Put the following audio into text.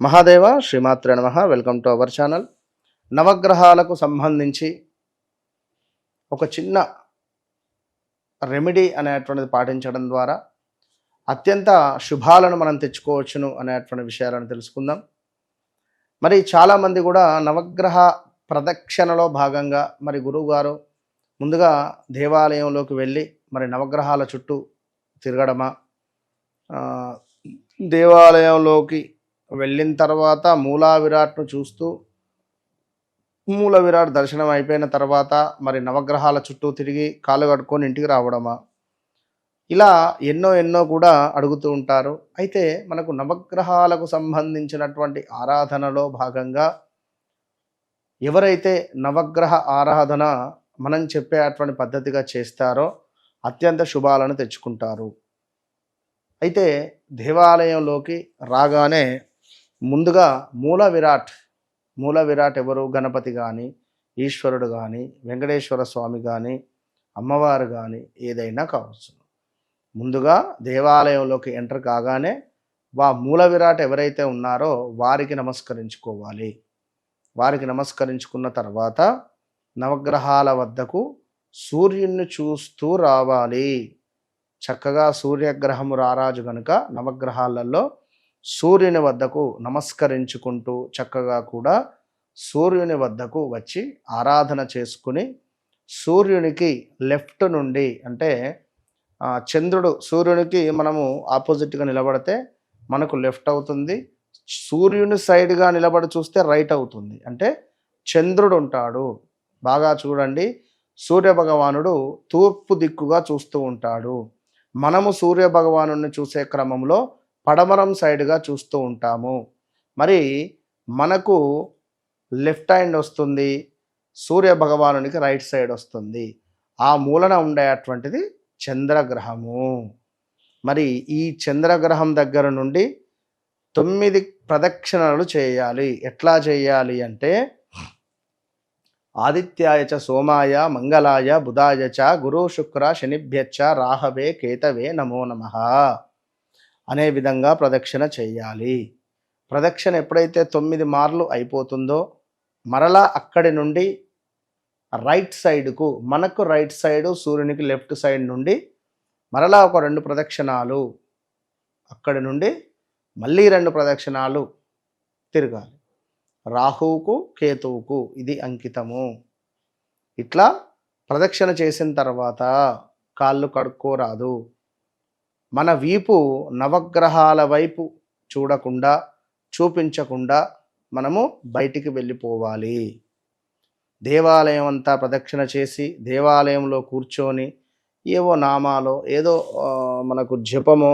మహాదేవ శ్రీమాత్రే నమః. Welcome to our channel. నవగ్రహాలకు సంబంధించి ఒక చిన్న రెమెడీ అనేటువంటిది పాటించడం ద్వారా అత్యంత శుభాలను మనం తెచ్చుకోవచ్చును అనేటువంటి విషయాలను తెలుసుకుందాం. మరి చాలామంది కూడా నవగ్రహ ప్రదక్షిణలో భాగంగా మరి గురువుగారు ముందుగా దేవాలయంలోకి వెళ్ళి మరి నవగ్రహాల చుట్టూ తిరగడమా, దేవాలయంలోకి వెళ్ళిన తర్వాత మూలా విరాట్ను చూస్తూ మూల విరాట్ దర్శనం అయిపోయిన తర్వాత మరి నవగ్రహాల చుట్టూ తిరిగి కాళ్ళు కట్టుకొని ఇంటికి రావడమా, ఇలా ఎన్నో కూడా అడుగుతూ ఉంటారు. అయితే మనకు నవగ్రహాలకు సంబంధించినటువంటి ఆరాధనలో భాగంగా ఎవరైతే నవగ్రహ ఆరాధన మనం చెప్పేటువంటి పద్ధతిగా చేస్తారో అత్యంత శుభాలను తెచ్చుకుంటారు. అయితే దేవాలయంలోకి రాగానే ముందుగా మూల విరాట్ ఎవరు? గణపతి కానీ, ఈశ్వరుడు కానీ, వెంకటేశ్వర స్వామి కానీ, అమ్మవారు కానీ ఏదైనా కావచ్చు. ముందుగా దేవాలయంలోకి ఎంటర్ కాగానే మూల విరాట్ ఎవరైతే ఉన్నారో వారికి నమస్కరించుకోవాలి. వారికి నమస్కరించుకున్న తర్వాత నవగ్రహాల వద్దకు సూర్యుడిని చూస్తూ రావాలి. చక్కగా సూర్యగ్రహము రారాజు కనుక నవగ్రహాలలో సూర్యుని వద్దకు నమస్కరించుకుంటూ చక్కగా కూడా సూర్యుని వద్దకు వచ్చి ఆరాధన చేసుకుని సూర్యునికి లెఫ్ట్ నుండి, అంటే చంద్రుడు సూర్యునికి మనము ఆపోజిట్గా నిలబడితే మనకు లెఫ్ట్ అవుతుంది, సూర్యుని సైడ్గా నిలబడి చూస్తే రైట్ అవుతుంది. అంటే చంద్రుడు ఉంటాడు. బాగా చూడండి, సూర్య భగవానుడు తూర్పు దిక్కుగా చూస్తూ ఉంటాడు. మనము సూర్య భగవాను చూసే క్రమంలో పడమరం సైడ్గా చూస్తూ ఉంటాము. మరి మనకు లెఫ్ట్ హ్యాండ్ వస్తుంది, సూర్య భగవానునికి రైట్ సైడ్ వస్తుంది. ఆ మూలన ఉండేటువంటిది చంద్రగ్రహము. మరి ఈ చంద్రగ్రహం దగ్గర నుండి 9 ప్రదక్షిణలు చేయాలి. ఎట్లా చేయాలి అంటే, ఆదిత్యాయ చ సోమాయ మంగళాయ బుధాయ చ గురు శుక్ర శనిభ్యచ్చ రాహవే కేతవే నమో నమః అనే విధంగా ప్రదక్షిణ చేయాలి. ప్రదక్షిణ ఎప్పుడైతే 9 మార్లు అయిపోతుందో మరలా అక్కడి నుండి రైట్ సైడ్కు, మనకు రైట్ సైడు, సూర్యునికి లెఫ్ట్ సైడ్ నుండి మరలా ఒక 2 ప్రదక్షిణాలు, అక్కడి నుండి మళ్ళీ 2 ప్రదక్షిణాలు తిరగాలి. రాహువుకు కేతువుకు ఇది అంకితము. ఇట్లా ప్రదక్షిణ చేసిన తర్వాత కాళ్ళు కడుక్కోరాదు. మన వీపు నవగ్రహాల వైపు చూపించకుండా మనము బయటికి వెళ్ళిపోవాలి. దేవాలయం అంతా ప్రదక్షిణ చేసి దేవాలయంలో కూర్చొని ఏవో నామాలో ఏదో మనకు జపమో